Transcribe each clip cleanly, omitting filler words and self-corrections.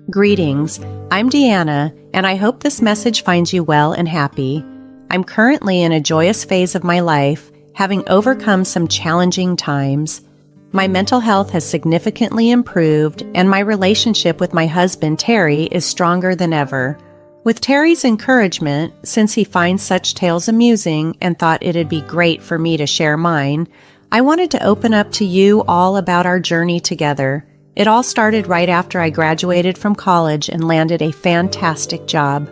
Greetings, I'm Deanna, and I hope this message finds you well and happy. I'm currently in a joyous phase of my life, having overcome some challenging times. My mental health has significantly improved, and my relationship with my husband, Terry, is stronger than ever. With Terry's encouragement, since he finds such tales amusing and thought it'd be great for me to share mine, I wanted to open up to you all about our journey together. It all started right after I graduated from college and landed a fantastic job.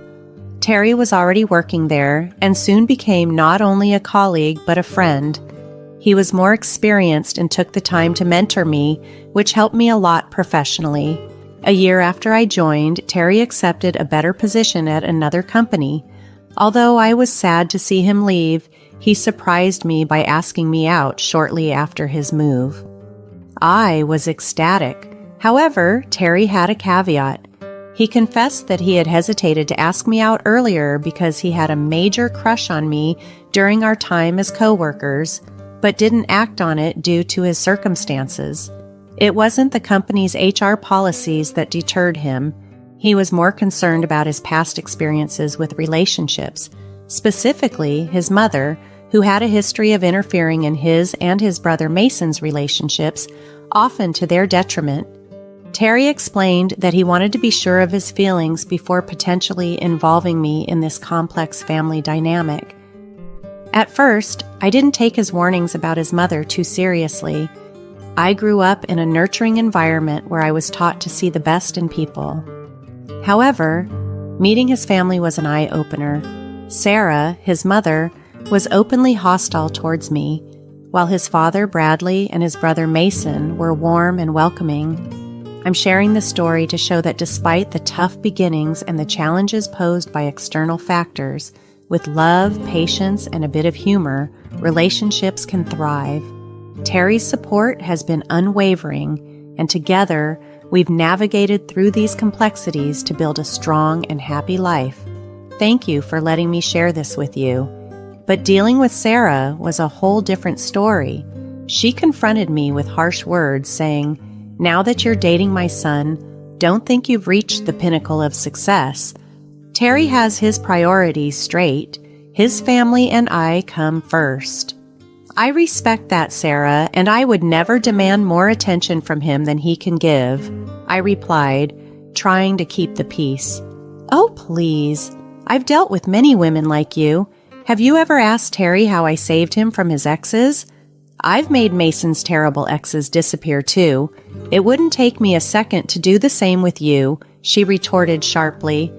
Terry was already working there and soon became not only a colleague but a friend. He was more experienced and took the time to mentor me, which helped me a lot professionally. A year after I joined, Terry accepted a better position at another company. Although I was sad to see him leave, he surprised me by asking me out shortly after his move. I was ecstatic. However, Terry had a caveat. He confessed that he had hesitated to ask me out earlier because he had a major crush on me during our time as co-workers, but didn't act on it due to his circumstances. It wasn't the company's HR policies that deterred him. He was more concerned about his past experiences with relationships, specifically his mother, who had a history of interfering in his and his brother Mason's relationships, often to their detriment. Terry explained that he wanted to be sure of his feelings before potentially involving me in this complex family dynamic. At first, I didn't take his warnings about his mother too seriously. I grew up in a nurturing environment where I was taught to see the best in people. However, meeting his family was an eye-opener. Sara, his mother, was openly hostile towards me, while his father, Bradley, and his brother, Mason, were warm and welcoming. I'm sharing this story to show that despite the tough beginnings and the challenges posed by external factors, with love, patience, and a bit of humor, relationships can thrive. Terry's support has been unwavering, and together, we've navigated through these complexities to build a strong and happy life. Thank you for letting me share this with you. But dealing with Sara was a whole different story. She confronted me with harsh words saying, "Now that you're dating my son, don't think you've reached the pinnacle of success. Terry has his priorities straight. His family and I come first." I respect that, Sara, and I would never demand more attention from him than he can give, I replied, trying to keep the peace. Oh, please. I've dealt with many women like you. Have you ever asked Terry how I saved him from his exes? I've made Mason's terrible exes disappear too. It wouldn't take me a second to do the same with you, she retorted sharply.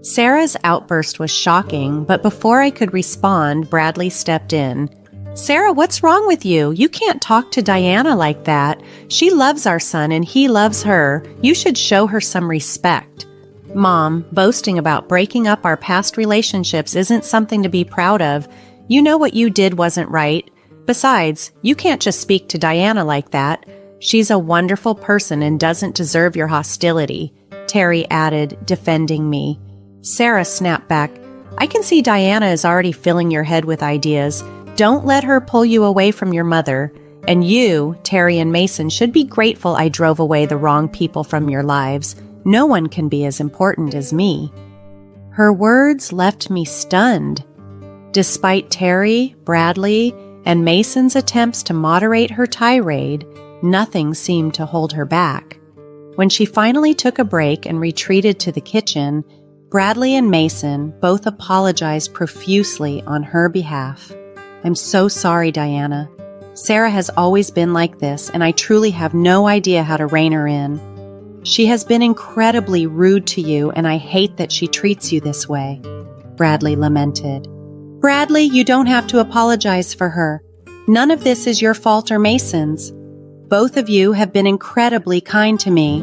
Sara's outburst was shocking, but before I could respond, Bradley stepped in. Sara, what's wrong with you? You can't talk to Diana like that. She loves our son and he loves her. You should show her some respect. Mom, boasting about breaking up our past relationships isn't something to be proud of. You know what you did wasn't right. Besides, you can't just speak to Diana like that. She's a wonderful person and doesn't deserve your hostility, Terry added, defending me. Sara snapped back. I can see Diana is already filling your head with ideas. Don't let her pull you away from your mother. And you, Terry and Mason, should be grateful I drove away the wrong people from your lives. No one can be as important as me. Her words left me stunned. Despite Terry, Bradley, and Mason's attempts to moderate her tirade, nothing seemed to hold her back. When she finally took a break and retreated to the kitchen, Bradley and Mason both apologized profusely on her behalf. I'm so sorry, Diana. Sara has always been like this, and I truly have no idea how to rein her in. She has been incredibly rude to you, and I hate that she treats you this way, Bradley lamented. Bradley, you don't have to apologize for her. None of this is your fault or Mason's. Both of you have been incredibly kind to me,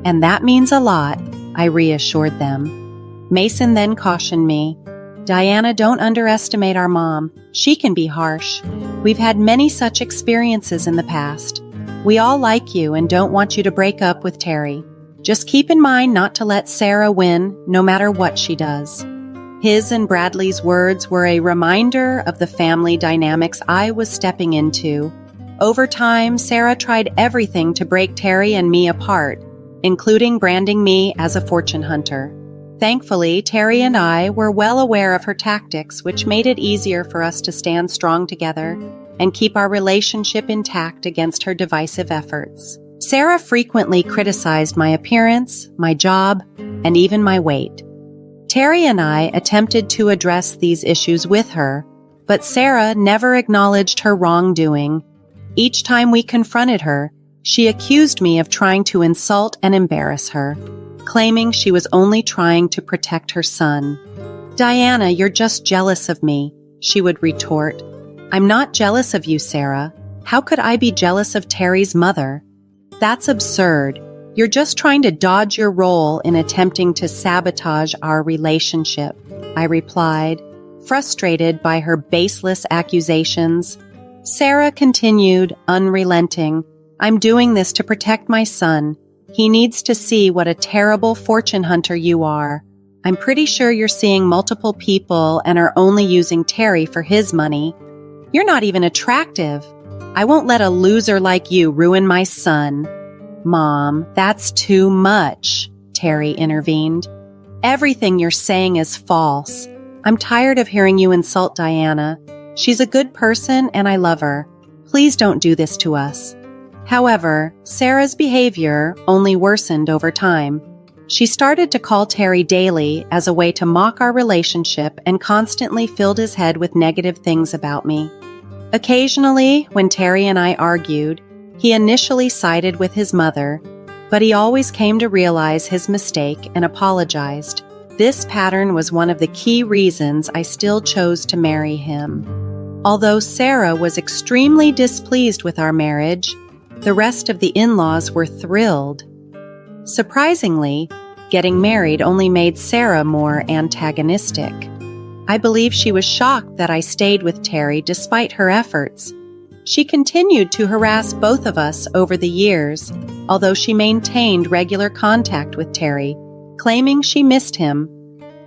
and that means a lot, I reassured them. Mason then cautioned me, Diana, don't underestimate our mom. She can be harsh. We've had many such experiences in the past. We all like you and don't want you to break up with Terry. Just keep in mind not to let Sara win, no matter what she does. His and Bradley's words were a reminder of the family dynamics I was stepping into. Over time, Sara tried everything to break Terry and me apart. including branding me as a fortune hunter. Thankfully, Terry and I were well aware of her tactics, which made it easier for us to stand strong together and keep our relationship intact against her divisive efforts. Sara frequently criticized my appearance, my job, and even my weight. Terry and I attempted to address these issues with her, but Sara never acknowledged her wrongdoing. Each time we confronted her, she accused me of trying to insult and embarrass her, claiming she was only trying to protect her son. "Diana, you're just jealous of me," she would retort. "I'm not jealous of you, Sara. How could I be jealous of Terry's mother? That's absurd. You're just trying to dodge your role in attempting to sabotage our relationship," I replied, frustrated by her baseless accusations. Sara continued, unrelenting, "I'm doing this to protect my son. He needs to see what a terrible fortune hunter you are. I'm pretty sure you're seeing multiple people and are only using Terry for his money. You're not even attractive. I won't let a loser like you ruin my son." "Mom, that's too much," Terry intervened. "Everything you're saying is false. I'm tired of hearing you insult Diana. She's a good person and I love her. Please don't do this to us." However, Sara's behavior only worsened over time. She started to call Terry daily as a way to mock our relationship and constantly filled his head with negative things about me. Occasionally, when Terry and I argued, he initially sided with his mother, but he always came to realize his mistake and apologized. This pattern was one of the key reasons I still chose to marry him. Although Sara was extremely displeased with our marriage, the rest of the in-laws were thrilled. Surprisingly, getting married only made Sara more antagonistic. I believe she was shocked that I stayed with Terry despite her efforts. She continued to harass both of us over the years, although she maintained regular contact with Terry, claiming she missed him.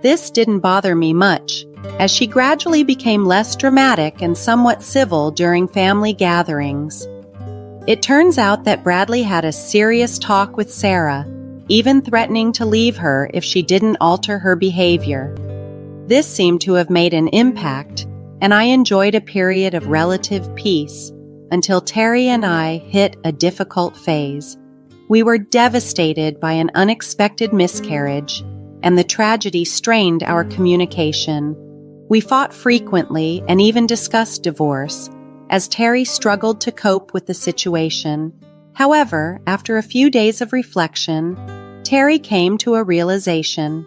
This didn't bother me much, as she gradually became less dramatic and somewhat civil during family gatherings. It turns out that Bradley had a serious talk with Sara, even threatening to leave her if she didn't alter her behavior. This seemed to have made an impact, and I enjoyed a period of relative peace until Terry and I hit a difficult phase. We were devastated by an unexpected miscarriage, and the tragedy strained our communication. We fought frequently and even discussed divorce, as Terry struggled to cope with the situation. However, after a few days of reflection, Terry came to a realization.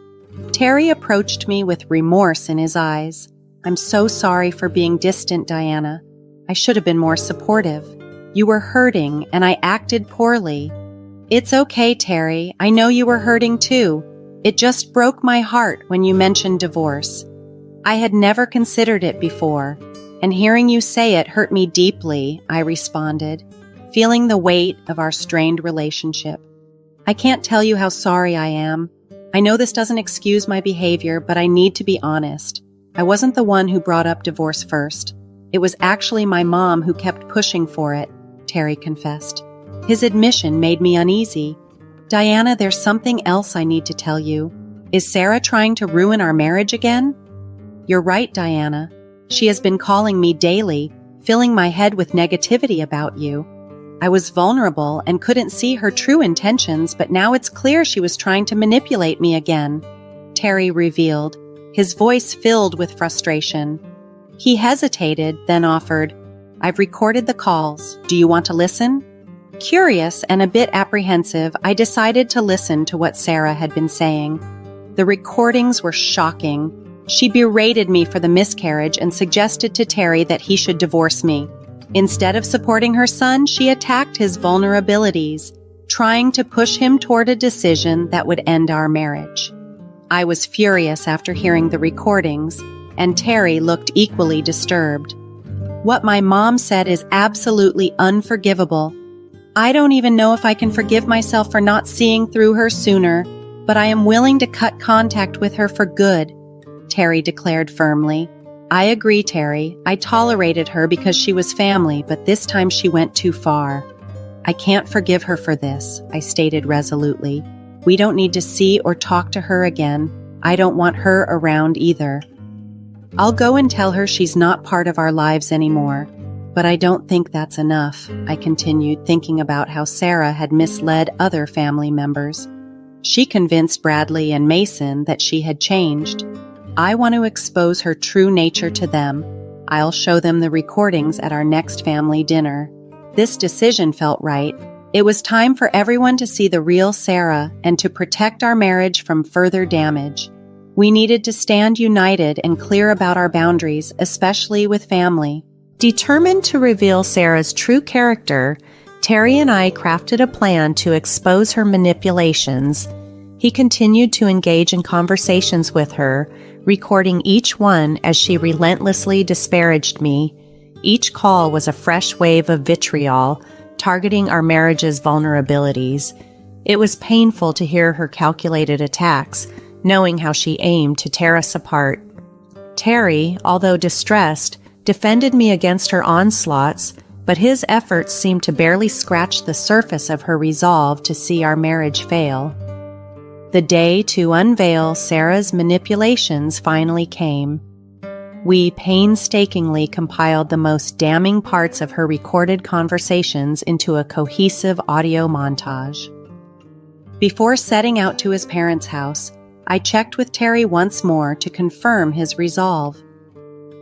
Terry approached me with remorse in his eyes. "I'm so sorry for being distant, Diana. I should have been more supportive. You were hurting and I acted poorly." "It's okay, Terry. I know you were hurting too. It just broke my heart when you mentioned divorce. I had never considered it before, and hearing you say it hurt me deeply," I responded, feeling the weight of our strained relationship. "I can't tell you how sorry I am. I know this doesn't excuse my behavior, but I need to be honest. I wasn't the one who brought up divorce first. It was actually my mom who kept pushing for it," Terry confessed. His admission made me uneasy. "Diana, there's something else I need to tell you. Is Sara trying to ruin our marriage again?" "You're right, Diana. She has been calling me daily, filling my head with negativity about you. I was vulnerable and couldn't see her true intentions, but now it's clear she was trying to manipulate me again," Terry revealed, his voice filled with frustration. He hesitated, then offered, "I've recorded the calls. Do you want to listen?" Curious and a bit apprehensive, I decided to listen to what Sara had been saying. The recordings were shocking. She berated me for the miscarriage and suggested to Terry that he should divorce me. Instead of supporting her son, she attacked his vulnerabilities, trying to push him toward a decision that would end our marriage. I was furious after hearing the recordings, and Terry looked equally disturbed. "What my mom said is absolutely unforgivable. I don't even know if I can forgive myself for not seeing through her sooner, but I am willing to cut contact with her for good," Terry declared firmly. "I agree, Terry. I tolerated her because she was family, but this time she went too far." I can't forgive her for this, I stated resolutely. We don't need to see or talk to her again. I don't want her around either. I'll go and tell her she's not part of our lives anymore. But I don't think that's enough, I continued, thinking about how Sara had misled other family members. She convinced Bradley and Mason that she had changed. I want to expose her true nature to them. I'll show them the recordings at our next family dinner. This decision felt right. It was time for everyone to see the real Sara and to protect our marriage from further damage. We needed to stand united and clear about our boundaries, especially with family. Determined to reveal Sara's true character, Terry and I crafted a plan to expose her manipulations. He continued to engage in conversations with her, recording each one as she relentlessly disparaged me. Each call was a fresh wave of vitriol, targeting our marriage's vulnerabilities. It was painful to hear her calculated attacks, knowing how she aimed to tear us apart. Terry, although distressed, defended me against her onslaughts, but his efforts seemed to barely scratch the surface of her resolve to see our marriage fail. The day to unveil Sara's manipulations finally came. We painstakingly compiled the most damning parts of her recorded conversations into a cohesive audio montage. Before setting out to his parents' house, I checked with Terry once more to confirm his resolve.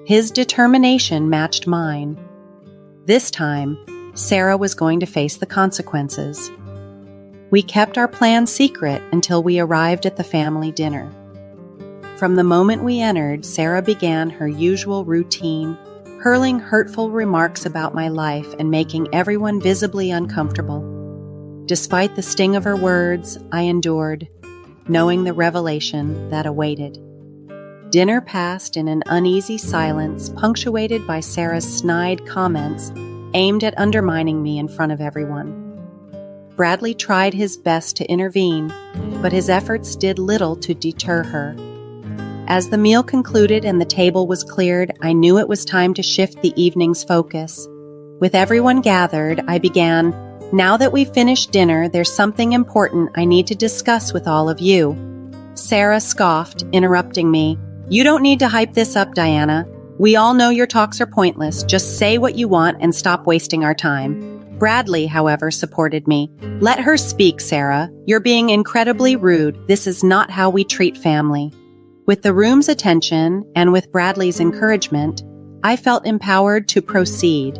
His determination matched mine. This time, Sara was going to face the consequences. We kept our plan secret until we arrived at the family dinner. From the moment we entered, Sara began her usual routine, hurling hurtful remarks about my life and making everyone visibly uncomfortable. Despite the sting of her words, I endured, knowing the revelation that awaited. Dinner passed in an uneasy silence, punctuated by Sara's snide comments aimed at undermining me in front of everyone. Bradley tried his best to intervene, but his efforts did little to deter her. As the meal concluded and the table was cleared, I knew it was time to shift the evening's focus. With everyone gathered, I began, "Now that we've finished dinner, there's something important I need to discuss with all of you." Sara scoffed, interrupting me. "You don't need to hype this up, Diana. We all know your talks are pointless. Just say what you want and stop wasting our time." Bradley, however, supported me. "Let her speak, Sara. You're being incredibly rude. This is not how we treat family." With the room's attention and with Bradley's encouragement, I felt empowered to proceed.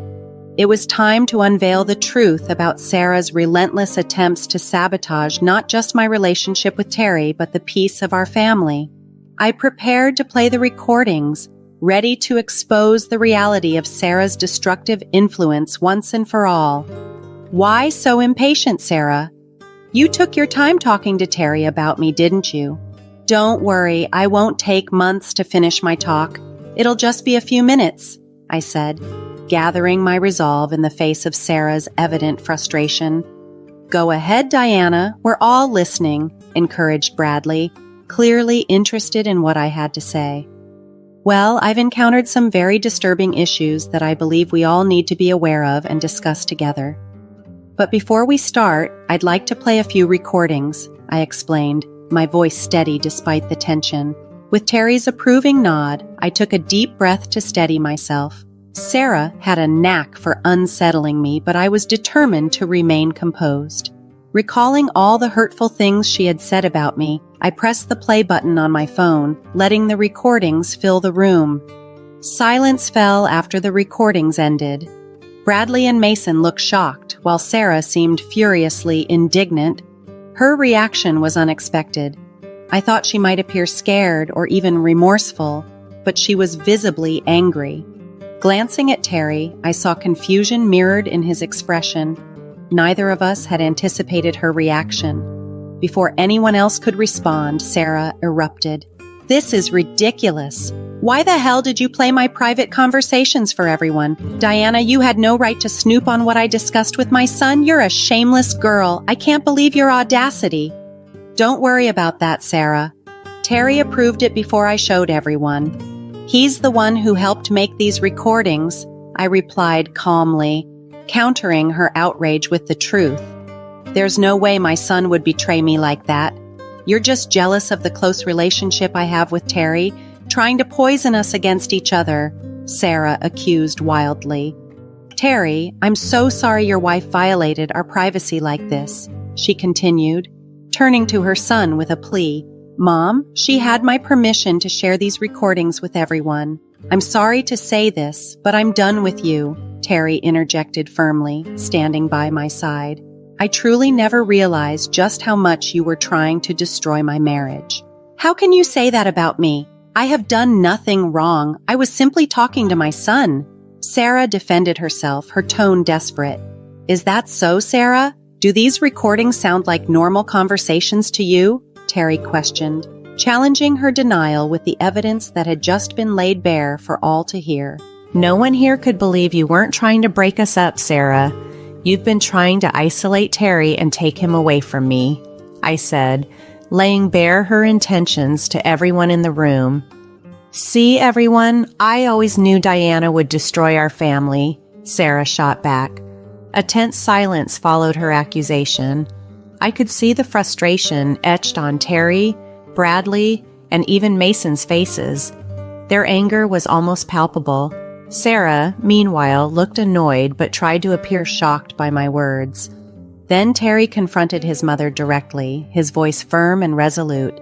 It was time to unveil the truth about Sara's relentless attempts to sabotage not just my relationship with Terry, but the peace of our family. I prepared to play the recordings, ready to expose the reality of Sara's destructive influence once and for all. "Why so impatient, Sara? You took your time talking to Terry about me, didn't you?" "Don't worry, I won't take months to finish my talk. It'll just be a few minutes," I said, gathering my resolve in the face of Sara's evident frustration. "Go ahead, Diana. We're all listening," encouraged Bradley, clearly interested in what I had to say. "Well, I've encountered some very disturbing issues that I believe we all need to be aware of and discuss together. But before we start, I'd like to play a few recordings," I explained, my voice steady despite the tension. With Terry's approving nod, I took a deep breath to steady myself. Sara had a knack for unsettling me, but I was determined to remain composed. Recalling all the hurtful things she had said about me, I pressed the play button on my phone, letting the recordings fill the room. Silence fell after the recordings ended. Bradley and Mason looked shocked, while Sara seemed furiously indignant. Her reaction was unexpected. I thought she might appear scared or even remorseful, but she was visibly angry. Glancing at Terry, I saw confusion mirrored in his expression. Neither of us had anticipated her reaction. Before anyone else could respond, Sara erupted. "This is ridiculous. Why the hell did you play my private conversations for everyone? Diana, you had no right to snoop on what I discussed with my son. You're a shameless girl. I can't believe your audacity." "Don't worry about that, Sara. Terry approved it before I showed everyone. He's the one who helped make these recordings," I replied calmly. countering her outrage with the truth. "There's no way my son would betray me like that. You're just jealous of the close relationship I have with Terry, trying to poison us against each other," Sara accused wildly. "Terry, I'm so sorry your wife violated our privacy like this," she continued, turning to her son with a plea. "Mom, she had my permission to share these recordings with everyone. I'm sorry to say this, but I'm done with you," Terry interjected firmly, standing by my side. "I truly never realized just how much you were trying to destroy my marriage." "How can you say that about me? I have done nothing wrong. I was simply talking to my son." Sara defended herself, her tone desperate. "Is that so, Sara? Do these recordings sound like normal conversations to you?" Terry questioned, challenging her denial with the evidence that had just been laid bare for all to hear. "No one here could believe you weren't trying to break us up, Sara. You've been trying to isolate Terry and take him away from me," I said, laying bare her intentions to everyone in the room. "See, everyone, I always knew Diana would destroy our family," Sara shot back. A tense silence followed her accusation. I could see the frustration etched on Terry, Bradley, and even Mason's faces. Their anger was almost palpable. Sara, meanwhile, looked annoyed but tried to appear shocked by my words. Then Terry confronted his mother directly, his voice firm and resolute.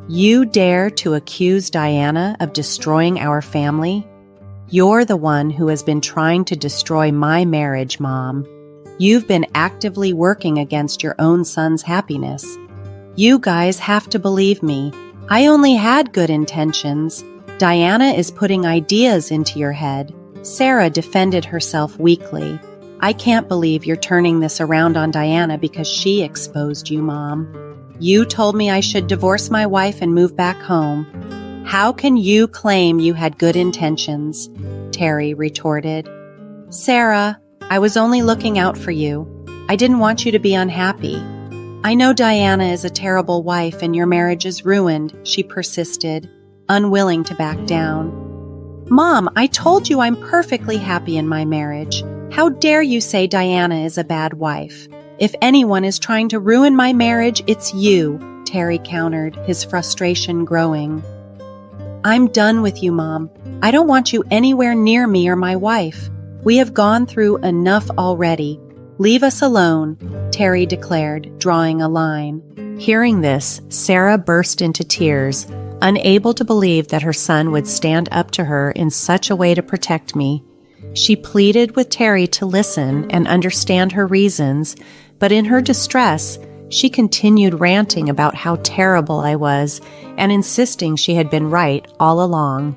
"You dare to accuse Diana of destroying our family? You're the one who has been trying to destroy my marriage, Mom. You've been actively working against your own son's happiness. You guys have to believe me. I only had good intentions. Diana is putting ideas into your head." Sara defended herself weakly. "I can't believe you're turning this around on Diana because she exposed you, Mom. You told me I should divorce my wife and move back home. How can you claim you had good intentions?" Terry retorted. "Sara, I was only looking out for you. I didn't want you to be unhappy. I know Diana is a terrible wife and your marriage is ruined," she persisted, unwilling to back down. "Mom, I told you I'm perfectly happy in my marriage. How dare you say Diana is a bad wife? If anyone is trying to ruin my marriage, it's you," Terry countered, his frustration growing. "I'm done with you, Mom. I don't want you anywhere near me or my wife. We have gone through enough already. Leave us alone," Terry declared, drawing a line. Hearing this, Sara burst into tears, unable to believe that her son would stand up to her in such a way to protect me. She pleaded with Terry to listen and understand her reasons, but in her distress, she continued ranting about how terrible I was and insisting she had been right all along.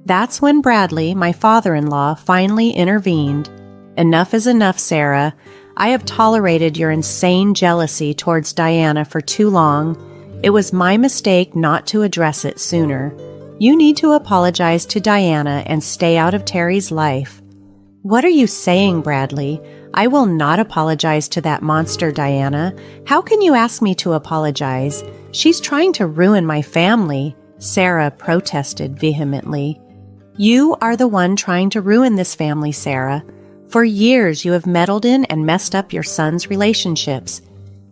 That's when Bradley, my father-in-law, finally intervened. "Enough is enough, Sara. I have tolerated your insane jealousy towards Diana for too long. It was my mistake not to address it sooner. You need to apologize to Diana and stay out of Terry's life." "What are you saying, Bradley? I will not apologize to that monster, Diana. How can you ask me to apologize? She's trying to ruin my family," Sara protested vehemently. "You are the one trying to ruin this family, Sara. For years you have meddled in and messed up your son's relationships.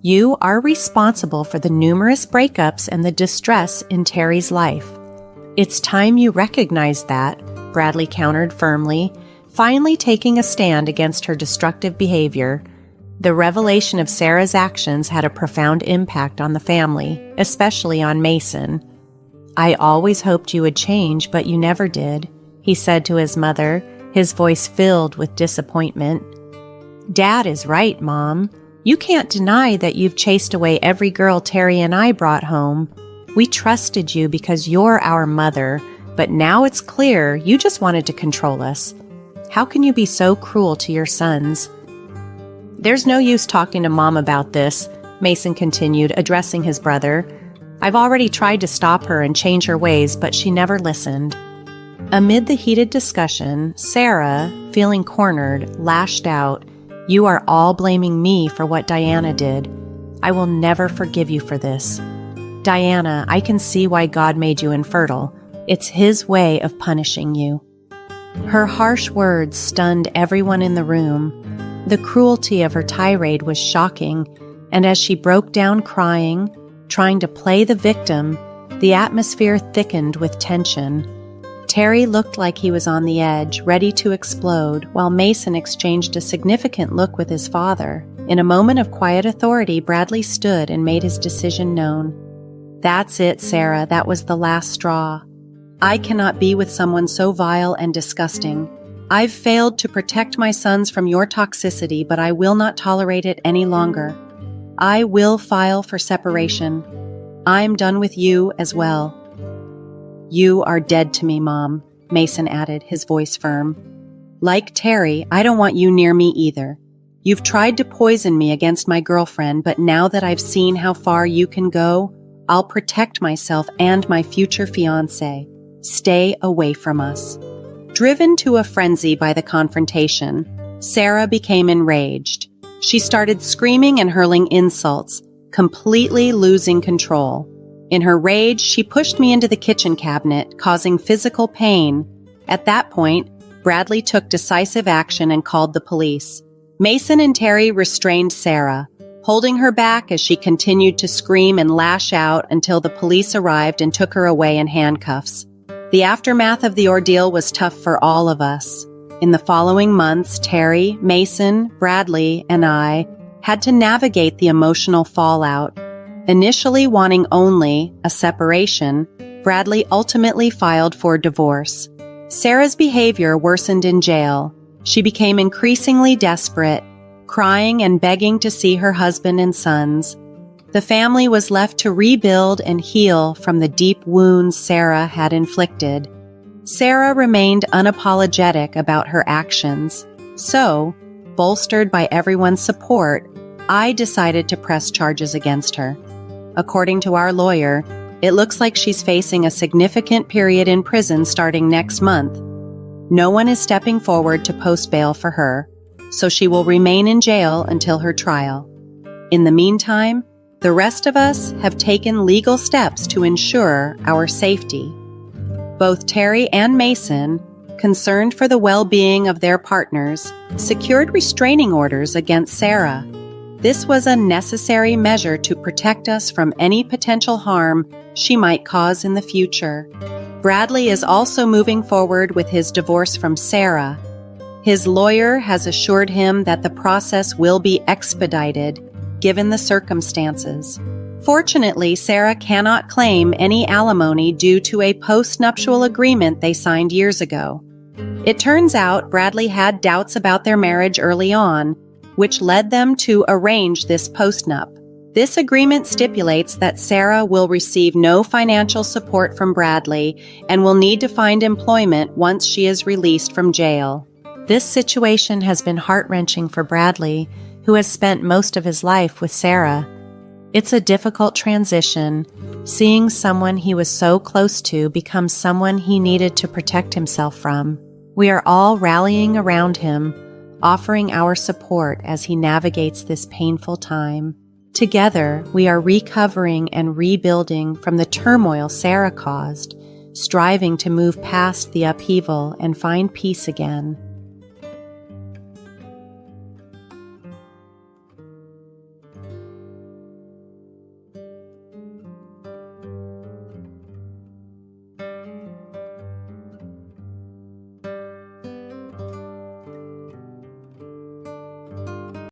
You are responsible for the numerous breakups and the distress in Terry's life. It's time you recognize that," Bradley countered firmly, finally taking a stand against her destructive behavior. The revelation of Sara's actions had a profound impact on the family, especially on Mason. "I always hoped you would change, but you never did," he said to his mother, his voice filled with disappointment. "Dad is right, Mom. You can't deny that you've chased away every girl Terry and I brought home. We trusted you because you're our mother, but now it's clear you just wanted to control us. How can you be so cruel to your sons?" "There's no use talking to Mom about this," Mason continued, addressing his brother. "I've already tried to stop her and change her ways, but she never listened." Amid the heated discussion, Sara, feeling cornered, lashed out, "You are all blaming me for what Diana did. I will never forgive you for this. Diana, I can see why God made you infertile. It's His way of punishing you." Her harsh words stunned everyone in the room. The cruelty of her tirade was shocking, and as she broke down crying, trying to play the victim, the atmosphere thickened with tension. Terry looked like he was on the edge, ready to explode, while Mason exchanged a significant look with his father. In a moment of quiet authority, Bradley stood and made his decision known. "That's it, Sara. That was the last straw. I cannot be with someone so vile and disgusting. I've failed to protect my sons from your toxicity, but I will not tolerate it any longer. I will file for separation. I'm done with you as well." "You are dead to me, Mom," Mason added, his voice firm. "Like Terry, I don't want you near me either. You've tried to poison me against my girlfriend, but now that I've seen how far you can go, I'll protect myself and my future fiancé. Stay away from us." Driven to a frenzy by the confrontation, Sara became enraged. She started screaming and hurling insults, completely losing control. In her rage, she pushed me into the kitchen cabinet, causing physical pain. At that point, Bradley took decisive action and called the police. Mason and Terry restrained Sara, holding her back as she continued to scream and lash out until the police arrived and took her away in handcuffs. The aftermath of the ordeal was tough for all of us. In the following months, Terry, Mason, Bradley, and I had to navigate the emotional fallout. Initially wanting only a separation, Bradley ultimately filed for divorce. Sara's behavior worsened in jail. She became increasingly desperate, crying and begging to see her husband and sons. The family was left to rebuild and heal from the deep wounds Sara had inflicted. Sara remained unapologetic about her actions. So, bolstered by everyone's support, I decided to press charges against her. According to our lawyer, it looks like she's facing a significant period in prison starting next month. No one is stepping forward to post bail for her, so she will remain in jail until her trial. In the meantime, the rest of us have taken legal steps to ensure our safety. Both Terry and Mason, concerned for the well-being of their partners, secured restraining orders against Sara. This was a necessary measure to protect us from any potential harm she might cause in the future. Bradley is also moving forward with his divorce from Sara. His lawyer has assured him that the process will be expedited, given the circumstances. Fortunately, Sara cannot claim any alimony due to a post-nuptial agreement they signed years ago. It turns out Bradley had doubts about their marriage early on, which led them to arrange this postnup. This agreement stipulates that Sara will receive no financial support from Bradley and will need to find employment once she is released from jail. This situation has been heart-wrenching for Bradley, who has spent most of his life with Sara. It's a difficult transition, seeing someone he was so close to become someone he needed to protect himself from. We are all rallying around him, offering our support as he navigates this painful time. Together, we are recovering and rebuilding from the turmoil Sara caused, striving to move past the upheaval and find peace again.